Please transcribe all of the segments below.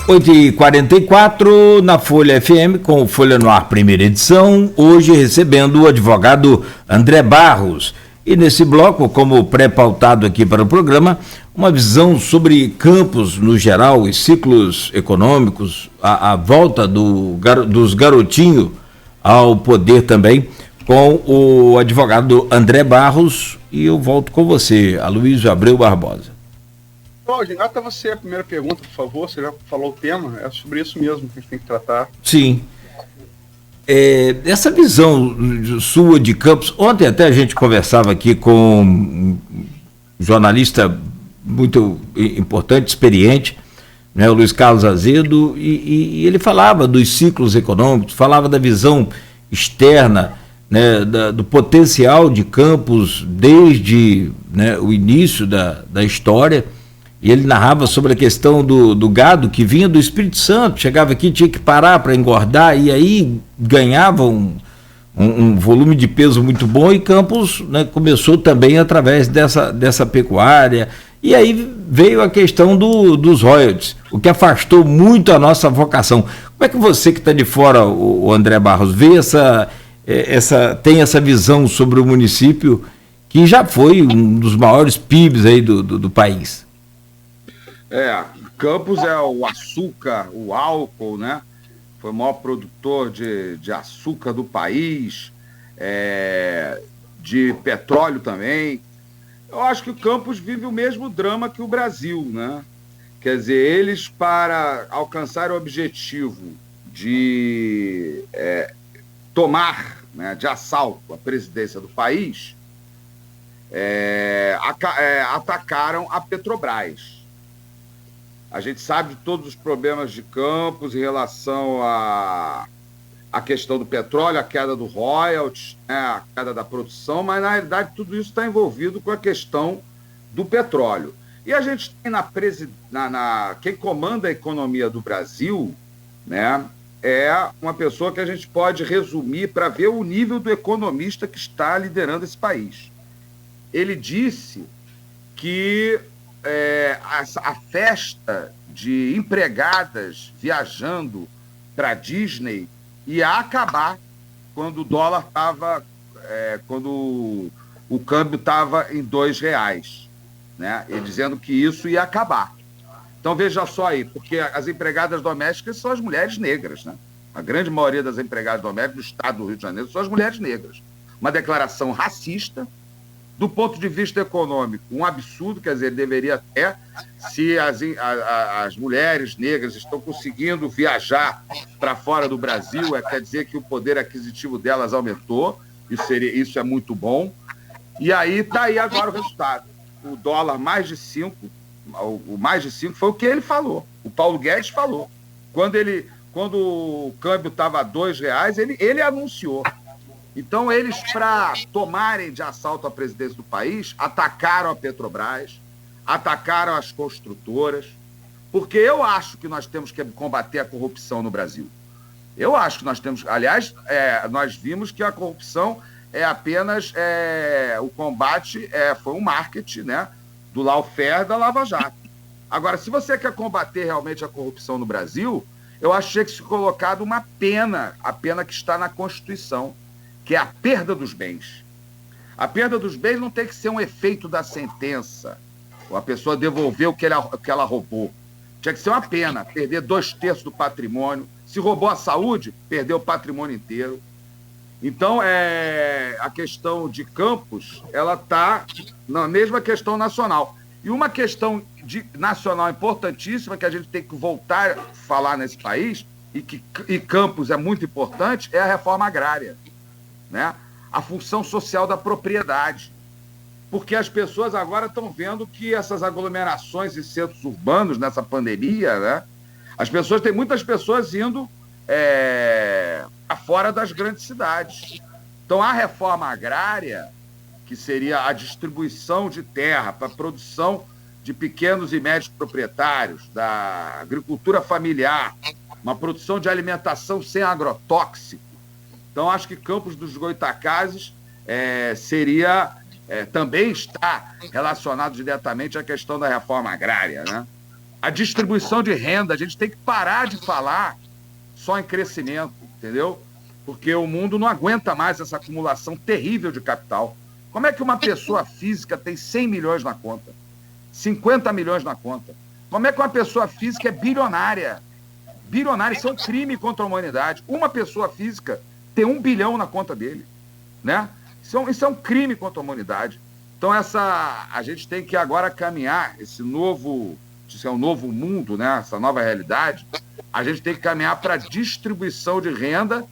8h44 na Folha FM, com o Folha no Ar, primeira edição, hoje recebendo o advogado André Barros. E nesse bloco, como pré-pautado aqui para o programa, uma visão sobre campos no geral, os ciclos econômicos, a volta dos garotinhos ao poder também, com o advogado André Barros. E eu volto com você, Aloysio Abreu Barbosa. Cláudio, engata você a primeira pergunta, por favor. Você já falou o tema, é sobre isso mesmo que a gente tem que tratar. Sim. Essa visão sua de campos, ontem até a gente conversava aqui com um jornalista muito importante, experiente, né, o Luiz Carlos Azedo, e ele falava dos ciclos econômicos, falava da visão externa, né, do potencial de Campos desde, né, o início da história. E ele narrava sobre a questão do gado que vinha do Espírito Santo, chegava aqui, tinha que parar para engordar, e aí ganhava um volume de peso muito bom, e Campos, né, começou também através dessa pecuária. E aí veio a questão dos royalties, o que afastou muito a nossa vocação. Como é que você que está de fora, o André Barros, vê tem essa visão sobre o município, que já foi um dos maiores PIBs aí do país? Campos é o açúcar, o álcool, né? Foi o maior produtor de açúcar do país, de petróleo também. Eu acho que o Campos vive o mesmo drama que o Brasil, né? Quer dizer, eles, para alcançar o objetivo de tomar, né, de assalto a presidência do país, atacaram a Petrobras. A gente sabe de todos os problemas de Campos em relação à questão do petróleo, a queda do royalties, né, a queda da produção, mas na realidade tudo isso está envolvido com a questão do petróleo. E a gente tem quem comanda a economia do Brasil, né, é uma pessoa que a gente pode resumir para ver o nível do economista que está liderando esse país. Ele disse que a festa de empregadas viajando para Disney ia acabar quando o dólar estava, quando o câmbio estava em R$2, né? Ele dizendo que isso ia acabar. Então veja só aí, porque as empregadas domésticas são as mulheres negras, né? A grande maioria das empregadas domésticas do estado do Rio de Janeiro são as mulheres negras. Uma declaração racista. Do ponto de vista econômico, um absurdo, quer dizer, ele deveria até, se as mulheres negras estão conseguindo viajar para fora do Brasil, quer dizer que o poder aquisitivo delas aumentou, isso é muito bom. E aí está aí agora o resultado. O dólar mais de 5, o mais de 5 foi o que ele falou, o Paulo Guedes falou. Quando o câmbio estava a R$2, ele anunciou. Então, eles, para tomarem de assalto a presidência do país, atacaram a Petrobras, atacaram as construtoras, porque eu acho que nós temos que combater a corrupção no Brasil. Eu acho que nós temos... Aliás, nós vimos que a corrupção é apenas... o combate foi um marketing, né, do lawfare da Lava Jato. Agora, se você quer combater realmente a corrupção no Brasil, eu acho que tinha que ser colocado uma pena, a pena que está na Constituição, que é a perda dos bens. A perda dos bens não tem que ser um efeito da sentença, ou a pessoa devolver o que ela roubou. Tinha que ser uma pena, perder 2/3 do patrimônio. Se roubou a saúde, perdeu o patrimônio inteiro. Então, a questão de Campos, ela está na mesma questão nacional. E uma questão nacional importantíssima, que a gente tem que voltar a falar nesse país, e Campos é muito importante, é a reforma agrária. Né? A função social da propriedade. Porque as pessoas agora estão vendo que essas aglomerações e centros urbanos, nessa pandemia, né? Tem muitas pessoas indo fora das grandes cidades. Então, a reforma agrária, que seria a distribuição de terra para a produção de pequenos e médios proprietários, da agricultura familiar, uma produção de alimentação sem agrotóxico. Então, acho que Campos dos Goytacazes também está relacionado diretamente à questão da reforma agrária, né? a distribuição de renda. A gente tem que parar de falar só em crescimento, entendeu? Porque o mundo não aguenta mais essa acumulação terrível de capital. Como é que uma pessoa física tem 100 milhões na conta? 50 milhões na conta? Como é que uma pessoa física é bilionária? Bilionária, isso é um crime contra a humanidade. Uma pessoa física tem 1 bilhão na conta dele, né? Isso é um crime contra a humanidade. Então, a gente tem que agora caminhar esse é um novo mundo, né? Essa nova realidade. A gente tem que caminhar para a distribuição de renda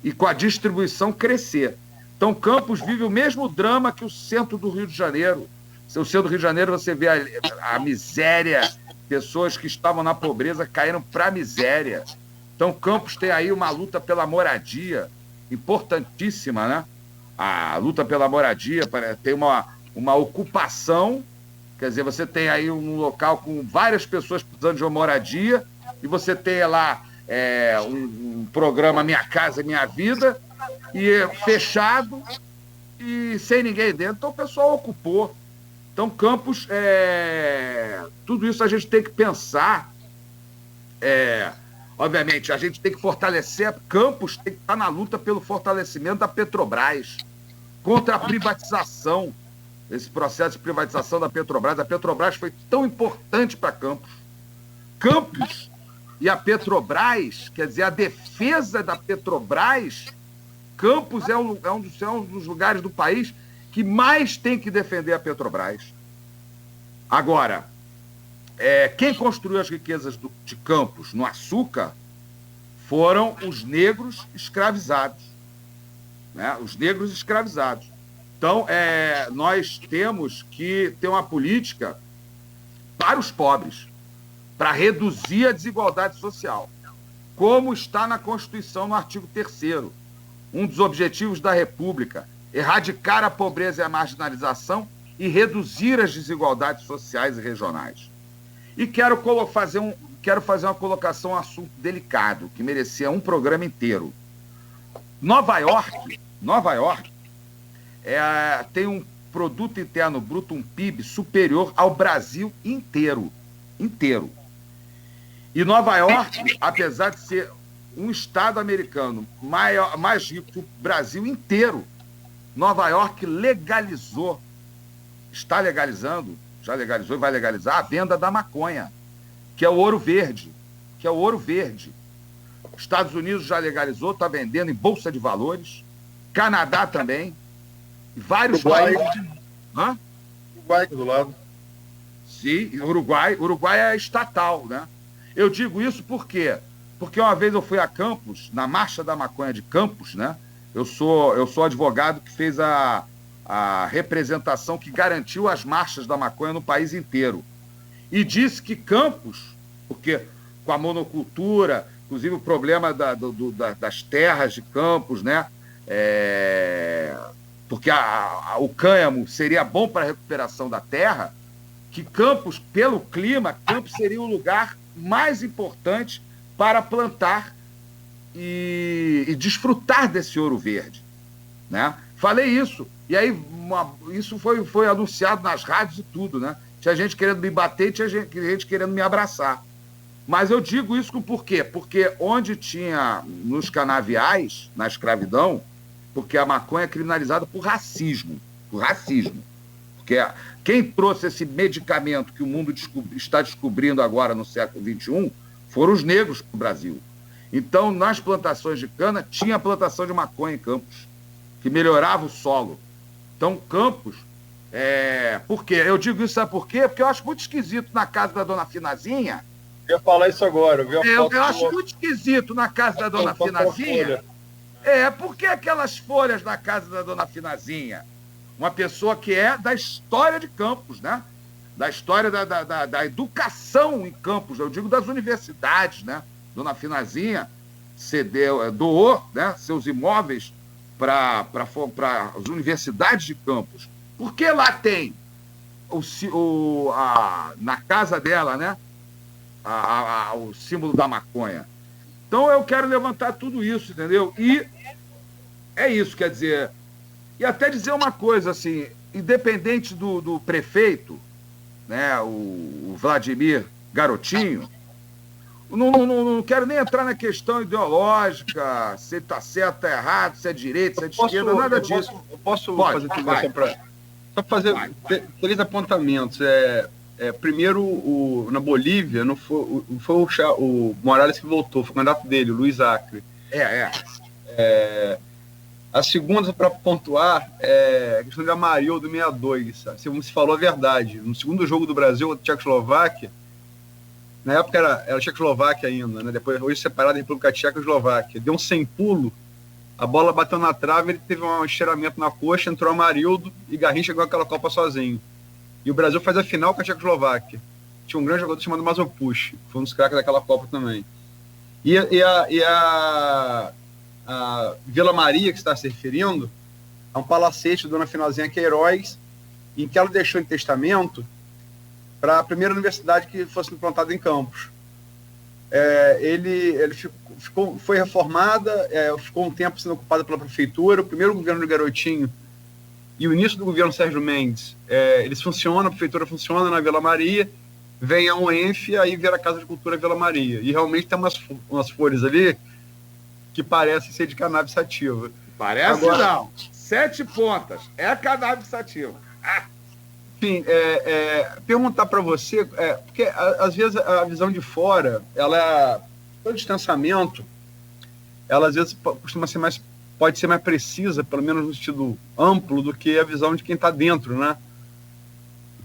e com a distribuição crescer. Então, Campos vive o mesmo drama que o centro do Rio de Janeiro. No centro do Rio de Janeiro, você vê a miséria, pessoas que estavam na pobreza caíram para a miséria. Então, Campos tem aí uma luta pela moradia, importantíssima, né? A luta pela moradia tem uma ocupação, quer dizer, você tem aí um local com várias pessoas precisando de uma moradia, e você tem lá um programa Minha Casa Minha Vida, e fechado e sem ninguém dentro. Então o pessoal ocupou. Então Campos, tudo isso a gente tem que pensar. Obviamente, a gente tem que fortalecer. Campos tem que estar na luta pelo fortalecimento da Petrobras, contra a privatização, esse processo de privatização da Petrobras. A Petrobras foi tão importante para Campos. Campos e a Petrobras, quer dizer, a defesa da Petrobras, Campos é um dos lugares do país que mais tem que defender a Petrobras. Agora, quem construiu as riquezas de Campos no açúcar foram os negros escravizados, né? Os negros escravizados. Então, nós temos que ter uma política para os pobres, para reduzir a desigualdade social, como está na Constituição, no artigo 3º. Um dos objetivos da República: erradicar a pobreza e a marginalização e reduzir as desigualdades sociais e regionais. E quero fazer uma colocação, um assunto delicado, que merecia um programa inteiro. Nova York tem um produto interno bruto, um PIB, superior ao Brasil inteiro. E Nova York, apesar de ser um estado americano mais rico que o Brasil inteiro, Nova York está legalizando, já legalizou e vai legalizar a venda da maconha, que é o ouro verde. Estados Unidos já legalizou, está vendendo em bolsa de valores. Canadá também. Vários países. Uruguai aqui do lado. Sim, Uruguai é estatal, né? Eu digo isso por quê? Porque uma vez eu fui a Campos, na Marcha da Maconha de Campos, né? Eu sou advogado que fez a representação que garantiu as marchas da maconha no país inteiro. E disse que Campos, porque com a monocultura, inclusive o problema das terras de Campos, né? Porque o cânhamo seria bom para a recuperação da terra, que Campos, pelo clima, Campos seria o lugar mais importante para plantar e desfrutar desse ouro verde, né? Falei isso, e aí isso foi anunciado nas rádios e tudo, né? Tinha gente querendo me bater, tinha gente querendo me abraçar. Mas eu digo isso por quê? Porque onde tinha, nos canaviais, na escravidão, porque a maconha é criminalizada por racismo. Porque quem trouxe esse medicamento que o mundo está descobrindo agora no século XXI foram os negros para o Brasil. Então, nas plantações de cana, tinha plantação de maconha em Campos, que melhorava o solo. Então, Campos... Por quê? Eu digo isso, sabe por quê? Porque eu acho muito esquisito na casa da dona Finazinha... Eu ia falar isso agora. Eu acho muito esquisito na casa da dona Finazinha... Por que aquelas folhas na casa da dona Finazinha? Uma pessoa que é da história de Campos, né? Da história da educação em Campos, eu digo das universidades, né? Dona Finazinha doou, né, seus imóveis para as universidades de Campos. Por que lá tem na casa dela, né, o símbolo da maconha? Então eu quero levantar tudo isso, entendeu? E é isso, quer dizer... E até dizer uma coisa, assim, independente do prefeito, né, o Vladimir Garotinho, não quero nem entrar na questão ideológica, se está certo, está errado, se é direita, se é de esquerda, nada disso. Eu posso fazer só fazer 3 apontamentos. Primeiro, na Bolívia, não foi o Morales que voltou, foi o candidato dele, o Luiz Acre. A segunda, para pontuar, é a questão de Amarildo 62. Como se falou a verdade. No segundo jogo do Brasil, a Tchecoslováquia, na época era Tchecoslováquia ainda, né? Depois, hoje separada da República Tcheca e Eslováquia. Deu um sem pulo, a bola bateu na trave, ele teve um estiramento na coxa, entrou Amarildo e Garrincha ganhou aquela Copa sozinho. E o Brasil faz a final com a Tchecoslováquia. Tinha um grande jogador chamado Mazopush, que foi um dos craques daquela Copa também. E a Vila Maria, que você está se referindo, é um palacete da Dona Finalzinha Queiroz, em que ela deixou em testamento para a primeira universidade que fosse implantada em Campos. Ele foi reformada, ficou um tempo sendo ocupada pela prefeitura. O primeiro governo do Garotinho e o início do governo Sérgio Mendes, eles funcionam, a prefeitura funciona na Vila Maria, vem a UENF e aí vira a Casa de Cultura Vila Maria. E realmente tem umas flores ali que parecem ser de cannabis sativa. Parece não. 7 pontas. É cannabis sativa. Enfim, perguntar para você, porque às vezes a visão de fora, todo distanciamento, ela às vezes pode ser mais precisa, pelo menos no sentido amplo, do que a visão de quem está dentro, né?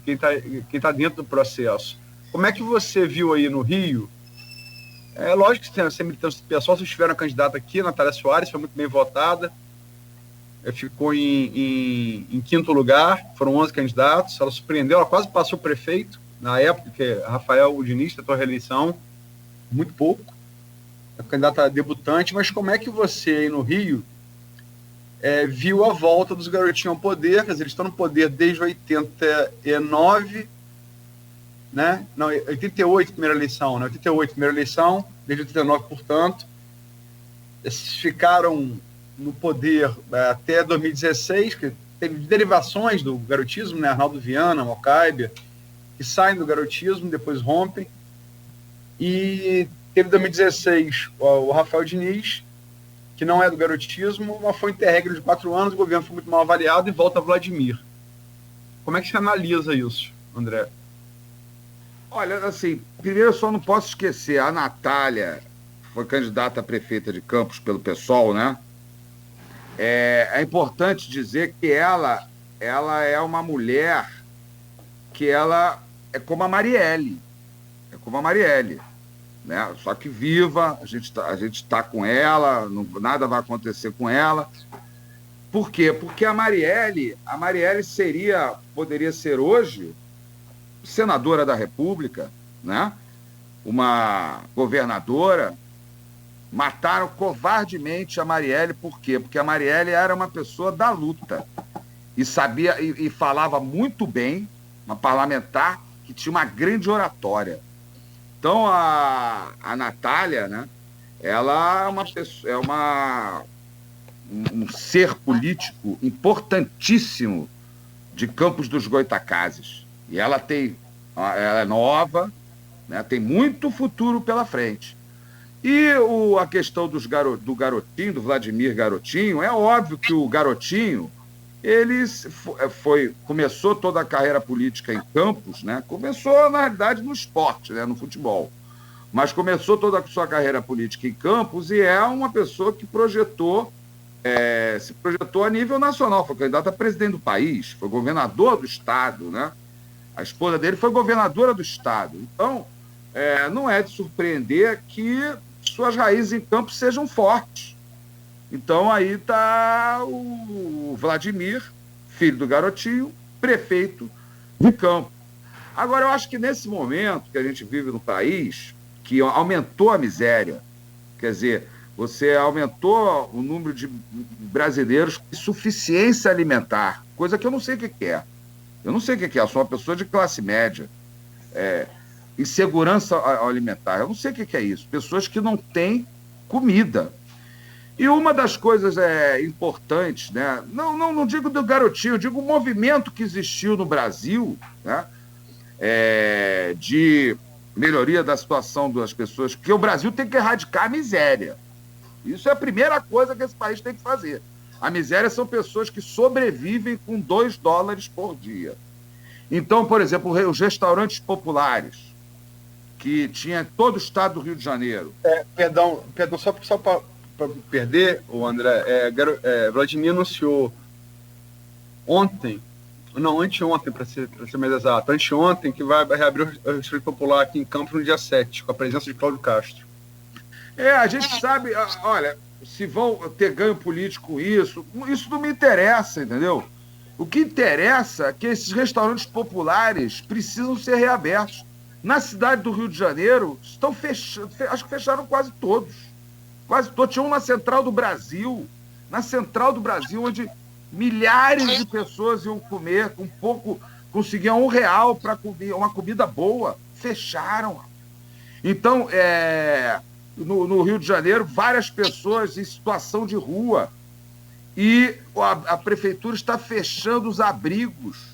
Quem tá dentro do processo. Como é que você viu aí no Rio? Lógico que tem essa militância pessoal. Vocês tiveram a candidata aqui, Natália Soares, foi muito bem votada. Ficou em 5º lugar, foram 11 candidatos, ela surpreendeu, ela quase passou o prefeito, na época, que Rafael Diniz tentou a reeleição, muito pouco, é candidata debutante. Mas como é que você aí no Rio viu a volta dos garotinhos ao poder? Quer dizer, eles estão no poder desde 89, né? Não, 88, primeira eleição, né? 88, primeira eleição, desde 89, portanto, eles ficaram no poder até 2016, que teve derivações do garotismo, né? Arnaldo Viana, Mocaibe, que saem do garotismo, depois rompem. E teve 2016 o Rafael Diniz, que não é do garotismo, mas foi interregno de 4 anos, o governo foi muito mal avaliado e volta Vladimir. Como é que você analisa isso, André? Olha, assim, primeiro eu só não posso esquecer, a Natália foi candidata a prefeita de Campos pelo PSOL, né? É importante dizer que ela é uma mulher que ela é como a Marielle. Né? Só que viva, a gente tá com ela, nada vai acontecer com ela. Por quê? Porque a Marielle poderia ser hoje senadora da República, né? Uma governadora. Mataram covardemente a Marielle. Por quê? Porque a Marielle era uma pessoa da luta e sabia e falava muito bem, uma parlamentar que tinha uma grande oratória. Então a Natália, né? Ela é um ser político importantíssimo de Campos dos Goytacazes. E ela é nova, né? Tem muito futuro pela frente. E a questão do Garotinho, do Vladimir Garotinho, é óbvio que o Garotinho, ele começou toda a carreira política em Campos, né? Começou, na realidade, no esporte, né? No futebol. Mas começou toda a sua carreira política em Campos e é uma pessoa que se projetou a nível nacional, foi candidato a presidente do país, foi governador do estado, né? A esposa dele foi governadora do estado. Então, não é de surpreender que suas raízes em Campos sejam fortes. Então, aí está o Vladimir, filho do Garotinho, prefeito de Campos. Agora, eu acho que nesse momento que a gente vive no país, que aumentou a miséria, quer dizer, você aumentou o número de brasileiros com insuficiência alimentar, coisa que eu não sei o que é. Eu não sei o que é, eu sou uma pessoa de classe média. Insegurança alimentar, eu não sei o que é isso. Pessoas que não têm comida. E uma das coisas importantes, né? Não digo do Garotinho, eu digo o movimento que existiu no Brasil, né? De melhoria da situação das pessoas, que o Brasil tem que erradicar a miséria. Isso é a primeira coisa que esse país tem que fazer. A miséria são pessoas que sobrevivem com $2 por dia. Então, por exemplo, os restaurantes populares, que tinha em todo o estado do Rio de Janeiro. Perdão, só para perder, o André, Vladimir anunciou anteontem, para ser mais exato, anteontem, que vai reabrir o restaurante popular aqui em Campos no dia 7, com a presença de Cláudio Castro. A gente sabe, olha, se vão ter ganho político com isso não me interessa, entendeu? O que interessa é que esses restaurantes populares precisam ser reabertos. Na cidade do Rio de Janeiro, estão fechando, acho que fecharam quase todos. Quase todos. Tinha um na Central do Brasil, onde milhares de pessoas iam comer, com pouco, conseguiam R$1 para comer uma comida boa. Fecharam. Então, no Rio de Janeiro, várias pessoas em situação de rua. E a prefeitura está fechando os abrigos.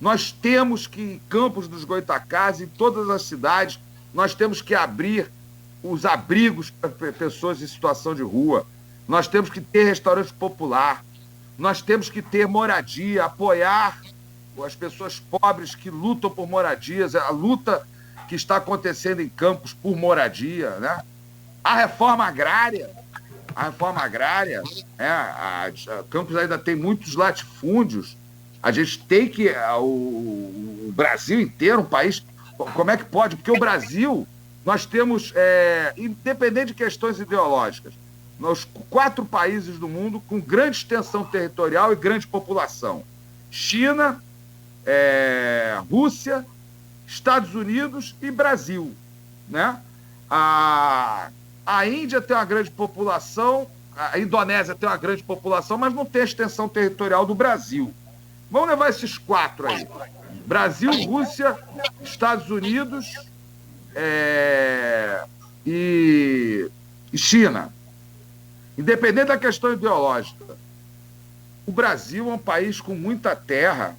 Nós temos que, em Campos dos Goytacazes, em todas as cidades, nós temos que abrir os abrigos para pessoas em situação de rua. Nós temos que ter restaurante popular. Nós temos que ter moradia, apoiar as pessoas pobres que lutam por moradias, a luta que está acontecendo em Campos por moradia, né? A reforma agrária, Campos ainda tem muitos latifúndios. A gente tem que... O Brasil inteiro, um país... Como é que pode? Porque o Brasil, nós temos, independente de questões ideológicas, nos 4 países do mundo com grande extensão territorial e grande população. China, Rússia, Estados Unidos e Brasil, né? A Índia tem uma grande população, a Indonésia tem uma grande população, mas não tem a extensão territorial do Brasil. Vamos levar esses 4 aí. Brasil, Rússia, Estados Unidos e China. Independente da questão ideológica, o Brasil é um país com muita terra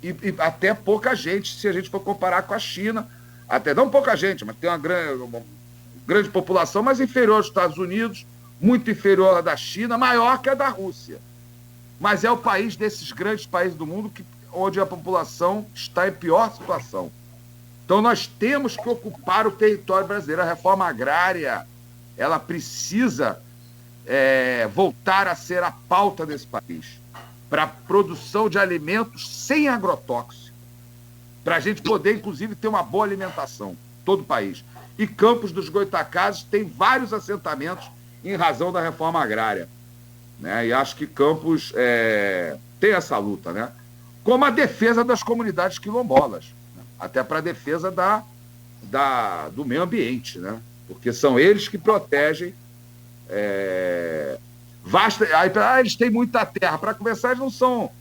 e até pouca gente, se a gente for comparar com a China. Até não pouca gente, mas tem uma grande população, mas inferior aos Estados Unidos, muito inferior à da China, maior que a da Rússia. Mas é o país desses grandes países do mundo onde a população está em pior situação. Então nós temos que ocupar o território brasileiro. A reforma agrária, ela precisa voltar a ser a pauta desse país, para a produção de alimentos sem agrotóxico, para a gente poder, inclusive, ter uma boa alimentação, todo o país. E Campos dos Goytacazes tem vários assentamentos em razão da reforma agrária, né? E acho que Campos tem essa luta, né? Como a defesa das comunidades quilombolas, né? Até para a defesa do meio ambiente, né? Porque são eles que protegem eles têm muita terra. Para começar, eles não são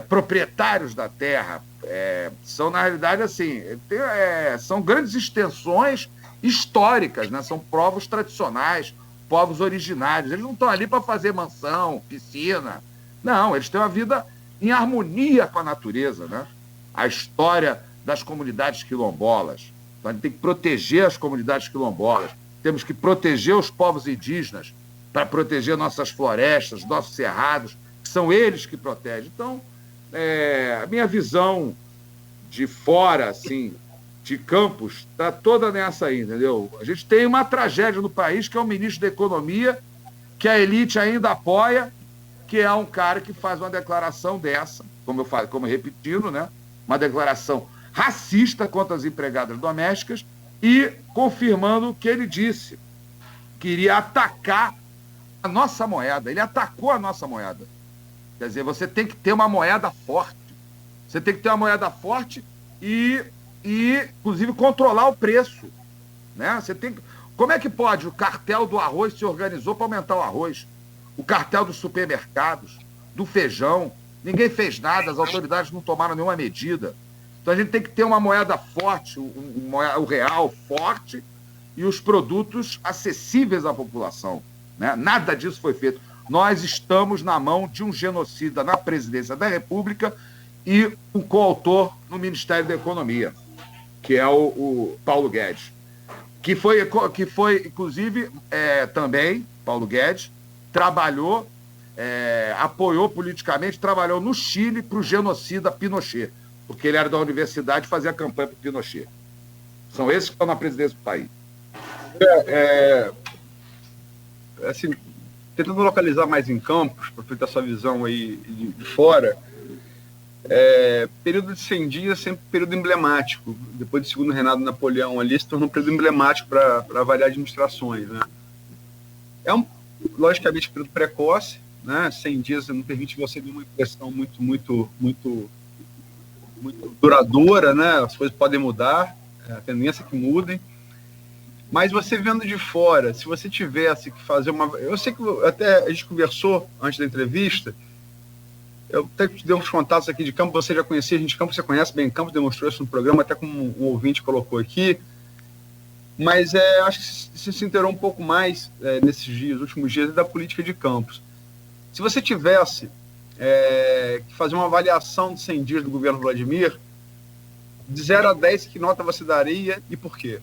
proprietários da terra. São, na realidade, assim, são grandes extensões históricas, né? São povos tradicionais, povos originários. Eles não estão ali para fazer mansão, piscina. Não, eles têm uma vida em harmonia com a natureza, né? A história das comunidades quilombolas. Então, a gente tem que proteger as comunidades quilombolas. Temos que proteger os povos indígenas para proteger nossas florestas, nossos cerrados, que são eles que protegem. Então, a minha visão de fora, assim, de Campos, está toda nessa aí, entendeu? A gente tem uma tragédia no país, que é o ministro da Economia, que a elite ainda apoia, que é um cara que faz uma declaração dessa, como repetindo, né? Uma declaração racista contra as empregadas domésticas e confirmando o que ele disse, que iria atacar a nossa moeda. Ele atacou a nossa moeda. Quer dizer, você tem que ter uma moeda forte. Você tem que ter uma moeda forte e inclusive, controlar o preço, né? Como é que pode? O cartel do arroz se organizou para aumentar o arroz. O cartel dos supermercados, do feijão. Ninguém fez nada, as autoridades não tomaram nenhuma medida. Então, a gente tem que ter uma moeda forte, o real forte e os produtos acessíveis à população, né? Nada disso foi feito. Nós estamos na mão de um genocida na presidência da República e um coautor no Ministério da Economia. que é o Paulo Guedes, que foi inclusive, também, Paulo Guedes, trabalhou, apoiou politicamente, trabalhou no Chile para o genocida Pinochet, porque ele era da universidade e fazia campanha para o Pinochet. São esses que estão na presidência do país. Assim, tentando localizar mais em Campos, para ter essa visão aí de fora, período de 100 dias sempre período emblemático. Depois do segundo reinado de Napoleão ali, se tornou um período emblemático para variar administrações, né? Logicamente, período precoce, né? 100 dias não permite você ter uma impressão muito duradoura, né? As coisas podem mudar, a tendência é que mudem. Mas você vendo de fora, se você tivesse que fazer uma... Eu sei que até a gente conversou antes da entrevista, eu até te dei uns contatos aqui de Campos, você já conhecia a gente de Campos, você conhece bem Campos, demonstrou isso no programa, até como um ouvinte colocou aqui. Mas acho que você se inteirou um pouco mais nesses dias, últimos dias, da política de Campos. Se você tivesse que fazer uma avaliação de 100 dias do governo Vladimir, de 0 a 10, que nota você daria e por quê?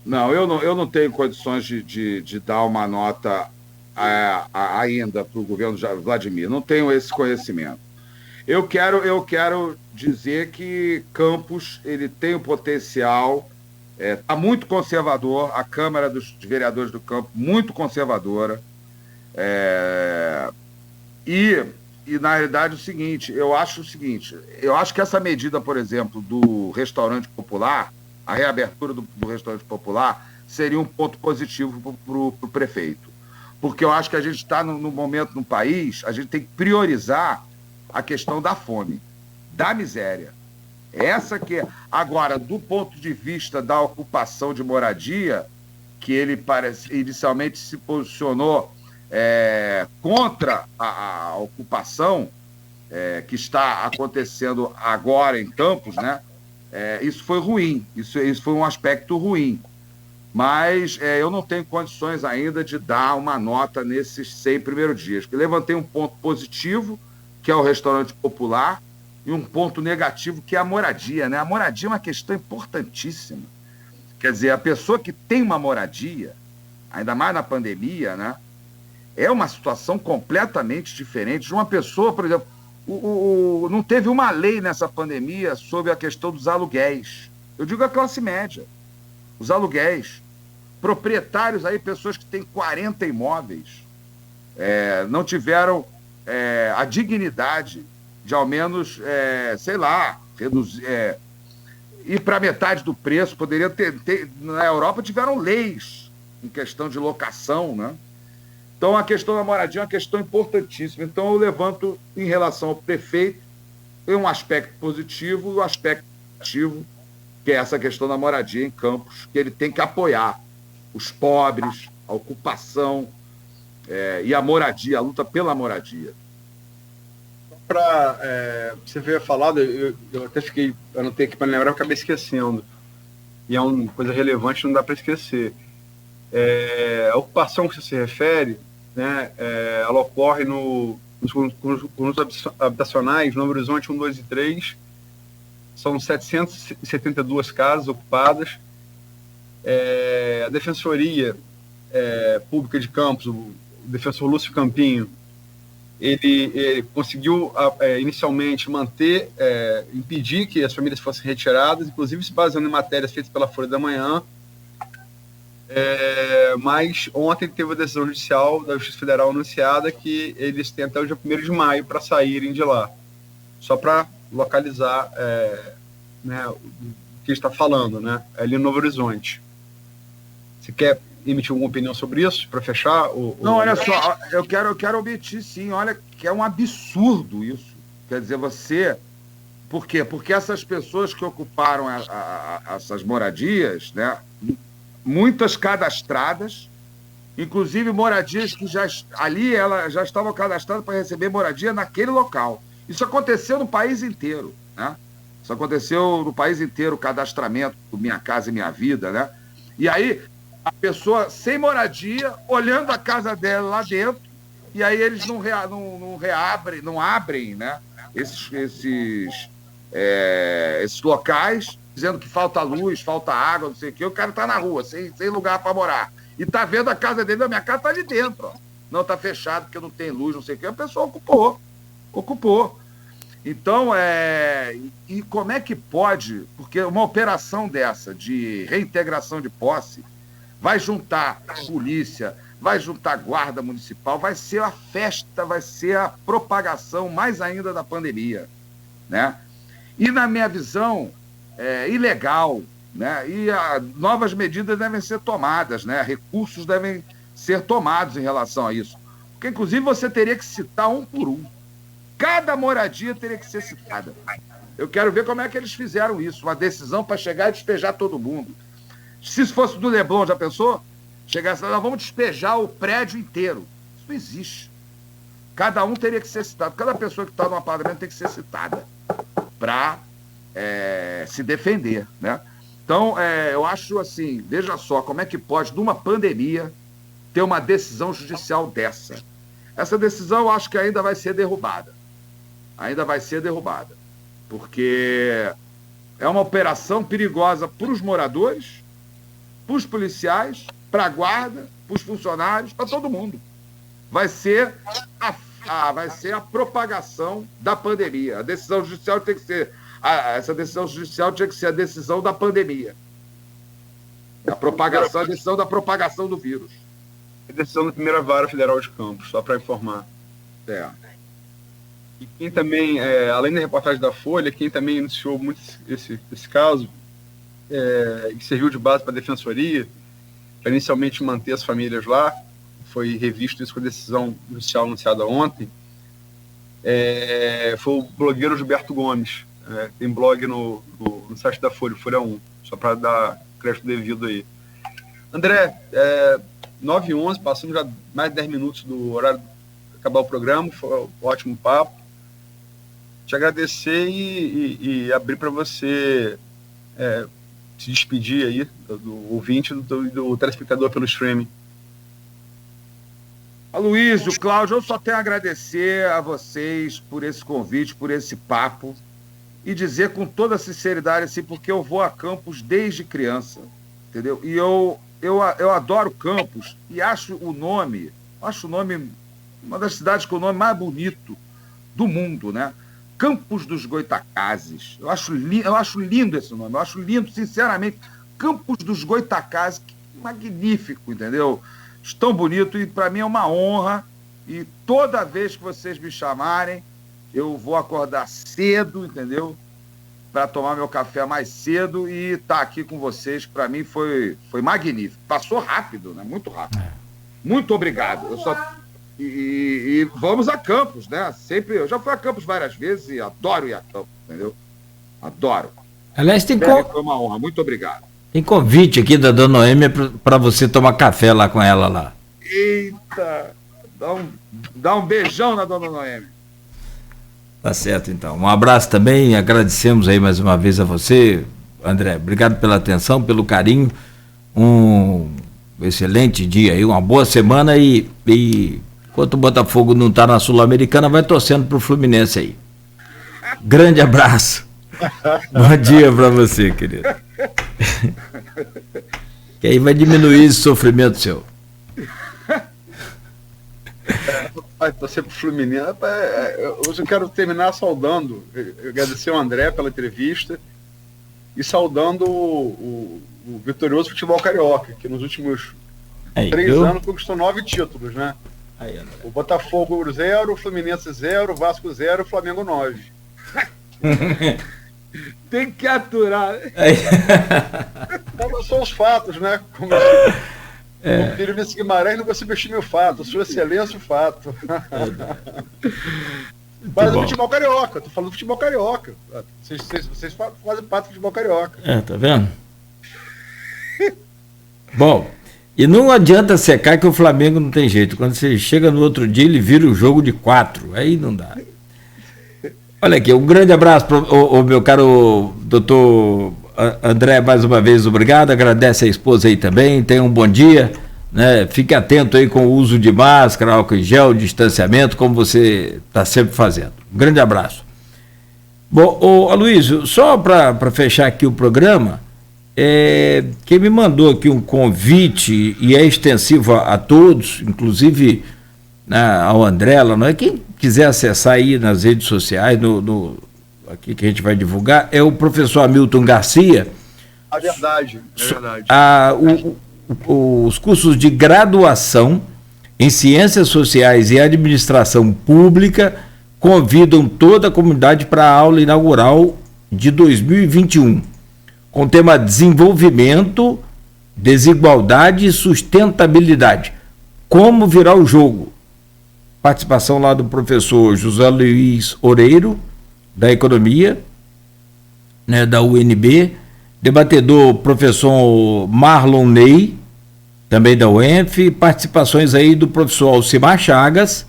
Não, eu não tenho condições de dar uma nota ainda para o governo Vladimir. Não tenho esse conhecimento. Eu quero dizer que Campos ele tem o potencial, está muito conservador, a Câmara dos Vereadores do Campos, muito conservadora. E na realidade, eu acho que essa medida, por exemplo, do restaurante popular, a reabertura do restaurante popular, seria um ponto positivo para o prefeito. Porque eu acho que a gente está no momento no país, a gente tem que priorizar a questão da fome, da miséria. Essa que é. Agora, do ponto de vista da ocupação de moradia, que ele inicialmente se posicionou contra a ocupação que está acontecendo agora em Campos, né? Isso foi ruim, isso foi um aspecto ruim. Mas eu não tenho condições ainda de dar uma nota nesses 100 primeiros dias. Eu levantei um ponto positivo, que é o restaurante popular, e um ponto negativo, que é a moradia, né? A moradia é uma questão importantíssima. Quer dizer, a pessoa que tem uma moradia, ainda mais na pandemia, né? É uma situação completamente diferente de uma pessoa, por exemplo, não teve uma lei nessa pandemia sobre a questão dos aluguéis. Eu digo a classe média. Os aluguéis. Proprietários aí, pessoas que têm 40 imóveis, não tiveram a dignidade de ao menos, reduzir, ir para metade do preço. Poderia ter. Na Europa tiveram leis em questão de locação, né? Então, a questão da moradia é uma questão importantíssima. Então, eu levanto, em relação ao prefeito, um aspecto positivo e um aspecto negativo, que é essa questão da moradia em Campos, que ele tem que apoiar os pobres, a ocupação e a moradia, a luta pela moradia. Você veio falado, eu até anotei aqui para lembrar, eu acabei esquecendo. E é uma coisa relevante, não dá para esquecer. A ocupação que você se refere, né, ela ocorre nos conjuntos habitacionais, no Horizonte 1, 2 e 3. São 772 casas ocupadas. A Defensoria Pública de Campos, o defensor Lúcio Campinho, ele conseguiu inicialmente impedir que as famílias fossem retiradas, inclusive se baseando em matérias feitas pela Folha da Manhã. Mas ontem teve a decisão judicial da Justiça Federal anunciada que eles têm até o dia 1º de maio para saírem de lá. Só para localizar né, o que está falando, né, ali no Novo Horizonte. Você quer emitir alguma opinião sobre isso, para fechar? Não, olha só, eu quero omitir sim, olha que é um absurdo isso. Quer dizer, Por quê? Porque essas pessoas que ocuparam essas moradias, né, muitas cadastradas, inclusive moradias que elas já estavam cadastradas para receber moradia naquele local. Isso aconteceu no país inteiro, né? Isso aconteceu no país inteiro, o cadastramento do Minha Casa e Minha Vida, né? E aí, a pessoa sem moradia, olhando a casa dela lá dentro, e aí eles não abrem, né? Esses locais, dizendo que falta luz, falta água, não sei o quê, o cara tá na rua, sem lugar para morar. E tá vendo a casa dele, a minha casa tá ali dentro, ó. Não, tá fechado porque não tem luz, não sei o quê. A pessoa ocupou. Então, e como é que pode, porque uma operação dessa de reintegração de posse vai juntar polícia, vai juntar guarda municipal, vai ser a festa, vai ser a propagação mais ainda da pandemia, né? E na minha visão, é ilegal, né? E novas medidas devem ser tomadas, né? Recursos devem ser tomados em relação a isso. Porque, inclusive, você teria que citar um por um. Cada moradia teria que ser citada. Eu quero ver como é que eles fizeram isso, uma decisão para chegar e despejar todo mundo. Se isso fosse do Leblon, já pensou? Chegasse lá, nós vamos despejar o prédio inteiro. Isso não existe. Cada um teria que ser citado. Cada pessoa que está no apartamento tem que ser citada para se defender, né? Então, eu acho assim, veja só, como é que pode, numa pandemia, ter uma decisão judicial dessa. Essa decisão, eu acho que ainda vai ser derrubada. Porque é uma operação perigosa para os moradores, para os policiais, para a guarda, para os funcionários, para todo mundo. Vai ser a propagação da pandemia. A decisão judicial tem que ser... essa decisão judicial tinha que ser a decisão da pandemia. A decisão da propagação do vírus. A decisão da primeira vara federal de Campos, só para informar. E quem também, além da reportagem da Folha, quem também iniciou muito esse caso, que serviu de base para a defensoria, para inicialmente manter as famílias lá, foi revisto isso com a decisão judicial anunciada ontem, foi o blogueiro Gilberto Gomes. Tem blog no site da Folha, Folha 1, só para dar crédito devido aí. André, 9h11, passamos já mais de 10 minutos do horário de acabar o programa, foi um ótimo papo. Te agradecer e abrir para você se despedir aí do ouvinte e do telespectador pelo streaming. Aloysio, Cláudio, eu só tenho a agradecer a vocês por esse convite, por esse papo, e dizer com toda sinceridade, assim, porque eu vou a Campos desde criança, entendeu? E eu adoro Campos e acho o nome uma das cidades com o nome mais bonito do mundo, né? Campos dos Goitacazes. Eu acho lindo esse nome, eu acho lindo, sinceramente. Campos dos Goitacazes, que magnífico, entendeu? Tão bonito, e para mim é uma honra, e toda vez que vocês me chamarem, eu vou acordar cedo, entendeu? Para tomar meu café mais cedo e estar aqui com vocês, para mim foi magnífico. Passou rápido, né? Muito rápido. Muito obrigado. E vamos a Campos, né? Eu já fui a Campos várias vezes e adoro ir a Campos, entendeu? Adoro. Aliás, foi uma honra. Muito obrigado. Tem convite aqui da Dona Noêmia para você tomar café lá com ela lá. Eita! Dá um beijão na Dona Noêmia. Tá certo, então. Um abraço também, agradecemos aí mais uma vez a você, André. Obrigado pela atenção, pelo carinho. Um excelente dia aí, uma boa semana e enquanto o Botafogo não está na Sul-Americana, vai torcendo pro Fluminense aí. Grande abraço. Bom dia para você, querido. Que aí vai diminuir esse sofrimento seu. Vai torcer pro Fluminense. Hoje eu quero terminar saudando, agradecer ao André pela entrevista e saudando o vitorioso futebol carioca, que nos últimos 3 anos conquistou 9 títulos, né? Aí, o Botafogo 0, o Fluminense 0, o Vasco 0, o Flamengo 9. Tem que aturar. Então, são os fatos, né? Como o filho Vinícius Guimarães não consigo vestir meu fato, sua excelência o fato. Mas o futebol carioca, tô falando do futebol carioca. Vocês fazem parte do futebol carioca. Tá vendo? Bom, e não adianta secar que o Flamengo não tem jeito. Quando você chega no outro dia, ele vira o jogo de 4. Aí não dá. Olha aqui, um grande abraço para o meu caro doutor André, mais uma vez, obrigado. Agradece a esposa aí também. Tenha um bom dia, né? Fique atento aí com o uso de máscara, álcool em gel, distanciamento, como você está sempre fazendo. Um grande abraço. Bom, Aloysio, só para fechar aqui o programa, quem me mandou aqui um convite, e é extensivo a todos, inclusive, né, ao André, não é? Quem quiser acessar aí nas redes sociais, aqui que a gente vai divulgar, é o professor Hamilton Garcia. É verdade. Os cursos de graduação em Ciências Sociais e Administração Pública convidam toda a comunidade para a aula inaugural de 2021, com o tema Desenvolvimento, Desigualdade e Sustentabilidade. Como virar o jogo? Participação lá do professor José Luiz Oreiro, da Economia, né, da UNB, debatedor professor Marlon Ney, também da UENF, participações aí do professor Alcimar Chagas,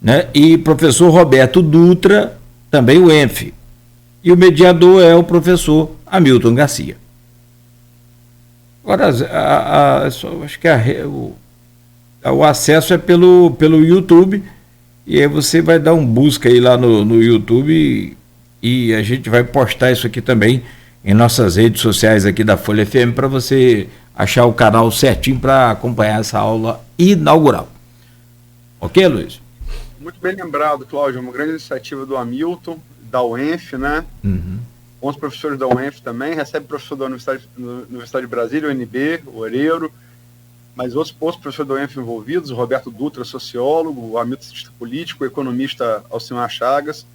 né, e professor Roberto Dutra, também UENF. E o mediador é o professor Hamilton Garcia. Agora, acho que o acesso é pelo YouTube, e aí você vai dar um busca aí lá no YouTube e a gente vai postar isso aqui também em nossas redes sociais aqui da Folha FM para você achar o canal certinho para acompanhar essa aula inaugural. Ok, Luiz? Muito bem lembrado, Cláudio, uma grande iniciativa do Hamilton, da UENF, né? Uhum. 11 professores da UENF também, recebe professor da Universidade de Brasília, UNB, o Oreiro, mas outros professores da UENF envolvidos, o Roberto Dutra, sociólogo, o Hamilton, cientista político, o economista Alcimar Chagas.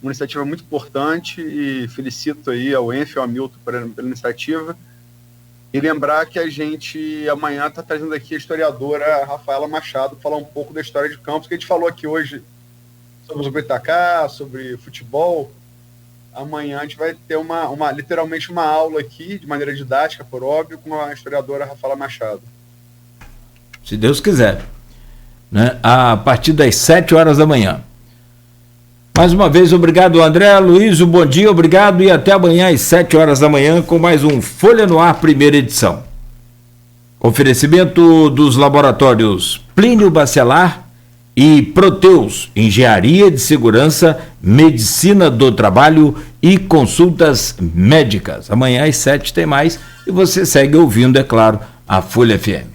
Uma iniciativa muito importante e felicito aí a UENF e ao Hamilton pela iniciativa. E lembrar que a gente amanhã está trazendo aqui a historiadora Rafaela Machado para falar um pouco da história de Campos, que a gente falou aqui hoje sobre o Goitacá, sobre futebol. Amanhã a gente vai ter literalmente uma aula aqui, de maneira didática, por óbvio, com a historiadora Rafaela Machado. Se Deus quiser, né? A partir das 7 horas da manhã. Mais uma vez, obrigado, André. Luiz, bom dia, obrigado, e até amanhã às 7 horas da manhã com mais um Folha no Ar, primeira edição. Oferecimento dos laboratórios Plínio Bacelar e Proteus, Engenharia de Segurança, Medicina do Trabalho e Consultas Médicas. Amanhã às 7 tem mais e você segue ouvindo, é claro, a Folha FM.